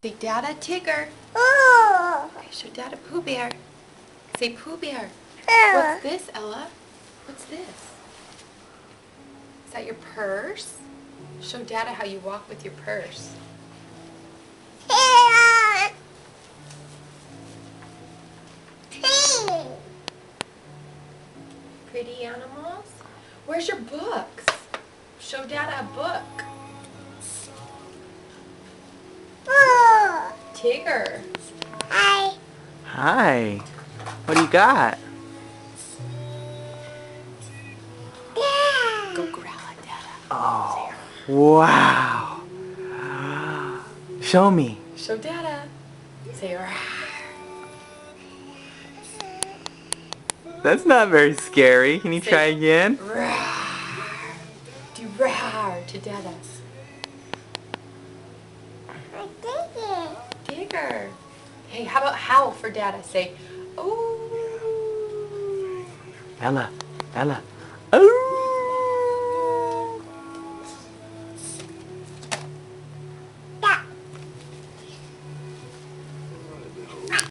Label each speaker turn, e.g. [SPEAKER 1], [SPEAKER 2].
[SPEAKER 1] Say Dada Tigger.
[SPEAKER 2] Oh.
[SPEAKER 1] Okay, show Dada Pooh Bear. Say Pooh Bear.
[SPEAKER 2] Oh.
[SPEAKER 1] What's this, Ella? What's this? Is that your purse? Show Dada how you walk with your purse. Pretty animals? Where's your books? Show Dada a book.
[SPEAKER 2] Oh.
[SPEAKER 1] Tigger.
[SPEAKER 2] Hi.
[SPEAKER 3] Hi. What do you got?
[SPEAKER 2] Yeah.
[SPEAKER 1] Go growl at Dada.
[SPEAKER 3] Oh, wow. Show me.
[SPEAKER 1] Show Dada. Say rawr.
[SPEAKER 3] That's not very scary. Can you
[SPEAKER 1] Say
[SPEAKER 3] try again?
[SPEAKER 1] Rawr. Do rawr to Dada.
[SPEAKER 2] I did it.
[SPEAKER 1] Tigger. Hey, how about howl for Dada? Say, ooh.
[SPEAKER 3] Ella. Oh.